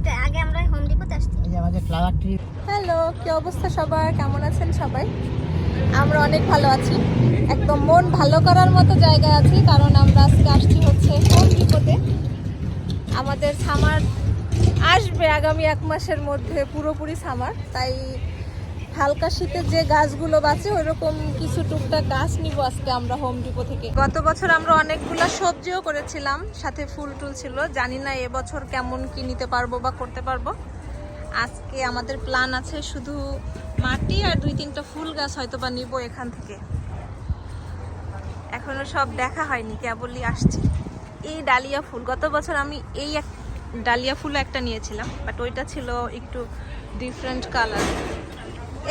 এটা আগে আমরা হোম ডিপোতে আসছি। এই যে আমাদের ফ্লাওয়ার ট্রি। হ্যালো, কি অবস্থা সবার? কেমন আছেন সবাই? আমরা অনেক ভালো আছি, একদম মন ভালো করার মতো জায়গায় আছি, কারণ আমরা আজকে আসছি হচ্ছে হোম ডিপোতে। আমাদের সামার আসবে আগামী 1 মাসের মধ্যে, পুরোপুরি সামার, তাই হালকা শীতের যে গাছগুলো বাঁচে ওইরকম কিছু টুকটাক গাছ নিব আজকে আমরা হোম ডিপো থেকে। গত বছর আমরা অনেকগুলো সবজিও করেছিলাম, সাথে ফুল টুল ছিল। জানি না এবছর কেমন কি নিতে পারবো বা করতে পারবো। আজকে আমাদের প্ল্যান আছে শুধু মাটি আর 2-3টা ফুল গাছ হয়তো বা নিব এখান থেকে। এখনো সব দেখা হয়নি, কেবলই আসছি। এই ডালিয়া ফুল, গত বছর আমি এই ডালিয়া ফুল একটা নিয়েছিলাম, বাট ওইটা ছিল একটু ডিফারেন্ট কালার।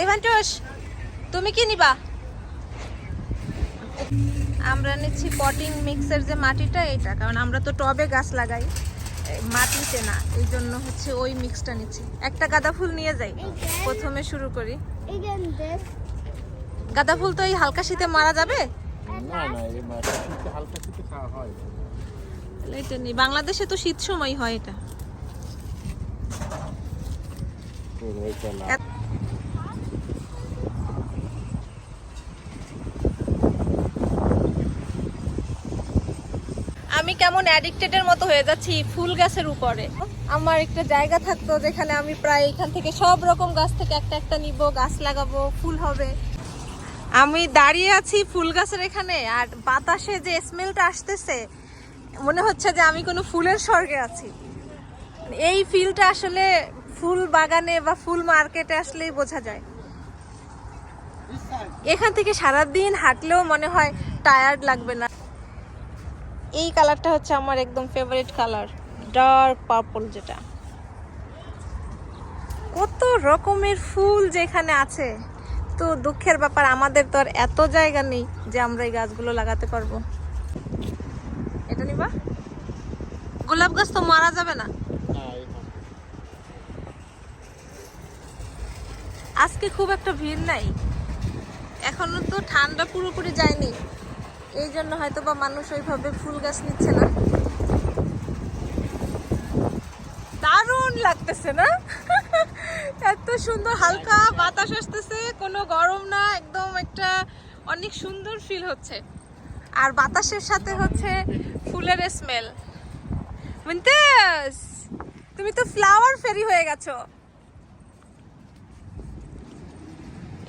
এভান্টস, তুমি কি নিবা? আমরা নিচ্ছি পটিং মিক্সের যে মাটিটা, এইটা, কারণ আমরা তো টবে গাছ লাগাই, মাটিতে না, এই জন্য হচ্ছে ওই মিক্সটা নিচ্ছি। একটা গাঁদা ফুল নিয়ে যাই, প্রথমে শুরু করি। গাঁদা ফুল তো এই হালকা শীতে মারা যাবে না না, এই মাটিতে হালকা শীতে খাওয়া হয়। এটা নেই, বাংলাদেশে তো শীত সময় হয় এটা। আমি কেমন অ্যাডিক্টেডের মতো হয়ে যাচ্ছি ফুল গাছের উপরে। আমার একটা জায়গা থাকতো যেখানে আমি প্রায় এখান থেকে সব রকম গাছ থেকে একটা একটা নিব, গাছ লাগাবো, ফুল হবে। আমি দাঁড়িয়ে আছি ফুল গাছের এখানে, আর বাতাসে যে স্মেলটা আসতেছে মনে হচ্ছে যে আমি কোনো ফুলের স্বর্গে আছি। এই ফিলটা আসলে ফুল বাগানে বা ফুল মার্কেটে আসলেই বোঝা যায়। এখান থেকে সারাদিন হাঁটলেও মনে হয় টায়ার্ড লাগবে না। এই কালারটা হচ্ছে আমার একদম ফেভারিট কালার, ডার্ক পার্পল যেটা। কত রকমের ফুল যেখানে আছে, তো দুঃখের ব্যাপার আমাদের তো আর এত জায়গা নেই যে আমরা এই গাছগুলো লাগাতে পারবো। এটা নিবা? গোলাপ গাছ তো মারা যাবে না। আজকে খুব একটা ভিড় নাই, এখনো তো ঠান্ডা পুরোপুরি যায়নি, এই জন্য হয়তো বা মানুষ ওইভাবে ফুল গাছ নিচ্ছে না। দারুণ লাগতেছে না? এত সুন্দর হালকা বাতাস আসতেছে, কোনো গরম না, একদম একটা অনেক সুন্দর ফিল হচ্ছে। আর বাতাসের সাথে হচ্ছে ফুলের স্মেল। মুনতাজ, তুমি তো ফ্লাওয়ার ফেরি হয়ে গেছো।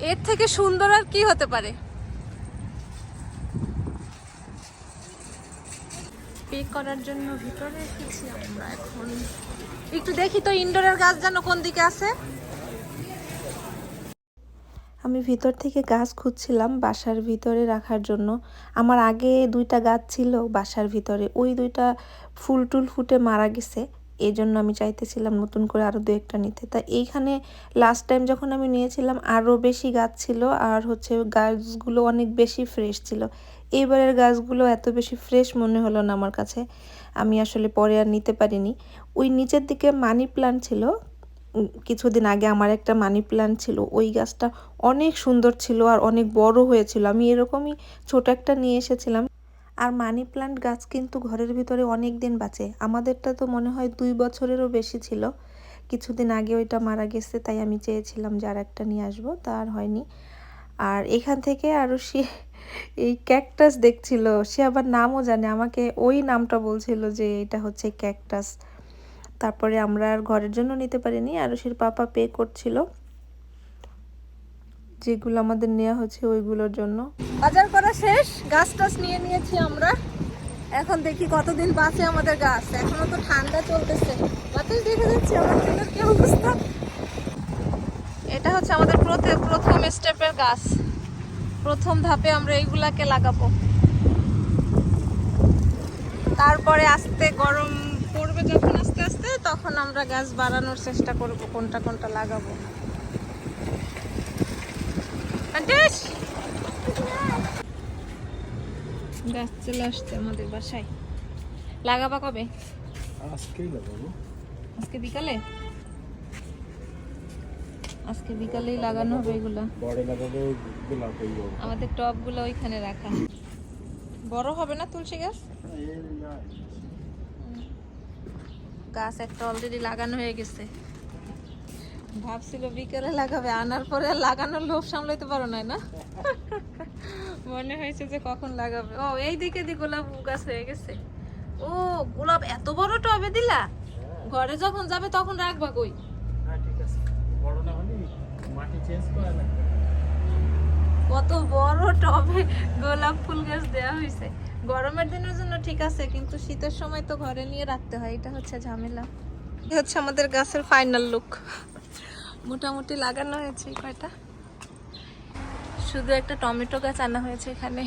এর থেকে সুন্দর আর কি হতে পারে? পে করার জন্য ভিতরে এসেছি আমরা। এখন একটু দেখি তো ইনডোরের গাছ যেন কোন দিকে আছে। আমি ভিতর থেকে গাছ খুঁজছিলাম বাসার ভিতরে রাখার জন্য। আমার আগে 2টা গাছ ছিল বাসার ভিতরে, ওই 2টা ফুল টুল ফুটে মারা গেছে। এই জন্য আমি চাইতেছিলাম নতুন করে আরও 2-1টা নিতে। তা এইখানে লাস্ট টাইম যখন আমি নিয়েছিলাম আরও বেশি গাছ ছিল, আর হচ্ছে গাছগুলো অনেক বেশি ফ্রেশ ছিল। এইবারের গাছগুলো এত বেশি ফ্রেশ মনে হলো না আমার কাছে, আমি আসলে পরে আর নিতে পারিনি। ওই নিচের দিকে মানি প্লান্ট ছিল, কিছুদিন আগে আমার একটা মানি প্লান্ট ছিল, ওই গাছটা অনেক সুন্দর ছিল আর অনেক বড় হয়েছিল। আমি এরকমই ছোট একটা নিয়ে এসেছিলাম। আর মানি প্লান্ট গাছ কিন্তু ঘরের ভিতরে অনেক দিন বাঁচে, আমাদেরটা তো মনে হয় 2 বছরেরও বেশি ছিল। কিছুদিন আগে ওইটা মারা গেছে, তাই আমি চেয়েছিলাম যে আর একটা নিয়ে আসবো, তা আর হয়নি। আর এখান থেকে আরও সে এই ক্যাকটাস দেখছিল, সে আবার নামও জানে, আমাকে ওই নামটা বলছিল যে এটা হচ্ছে ক্যাকটাস। তারপরে আমরা আর ঘরের জন্য নিতে পারিনি, আরুষির পাপা পে করছিল যেগুলো আমাদের নেওয়া হচ্ছে ওইগুলোর জন্য। বাজার করা শেষ, গাছ টাছ নিয়ে নিয়েছি আমরা। এখন দেখি কতদিন বাঁচে আমাদের গাছ, এখনো তো ঠান্ডা চলতেছে, বাতাস দেখে যাচ্ছে আমার চুলের কি অবস্থা। এটা হচ্ছে আমাদের প্রথম স্টেপের গাছ, প্রথম ধাপে আমরা এইগুলাকে লাগাবো। তারপরে আস্তে গরম পড়বে যখন আস্তে আস্তে, তখন আমরা গাছ বাড়ানোর চেষ্টা করব কোনটা কোনটা লাগাবো। গাছ চলে আসছে আমাদের বাসায়। লাগাবা কবে? আজকেই লাগাবো। আজকে বিকালে? আজকে বিকালেই লাগানো হবে এগুলা। বড় লাগাবো গোলাপ হইব। আমাদের টবগুলো ওইখানে রাখা। বড় হবে না তুলসী গাছ? গাছ একটা অলরেডি লাগানো হয়ে গেছে। ভাবছিল বিকেলে লাগাবে, আনার পরে আর লাগানোর লোভ সামলাইতে পারো না, না? মনে হয়েছে যে কখন লাগাবে। ও এই দিকে দি গোলাপ গাছ হয়ে গেছে। ও গোলাপ এত বড় টবে দিলা? ঘরে যখন যাবে তখন রাখবা কই? হ্যাঁ ঠিক আছে, বড় না হলে মাটি চেঞ্জ করা লাগবে। কত বড় টবে গোলাপ ফুল গাছ দেওয়া হয়েছে। গরমের দিনের জন্য ঠিক আছে, কিন্তু শীতের সময় তো ঘরে নিয়ে রাখতে হয়, এটা হচ্ছে ঝামেলা। এই হচ্ছে আমাদের গাছের ফাইনাল লুক। মোটামুটি লাগানো হয়েছে কয়টা, শুধু একটা টমেটো গাছ আনা হয়েছে এখানে।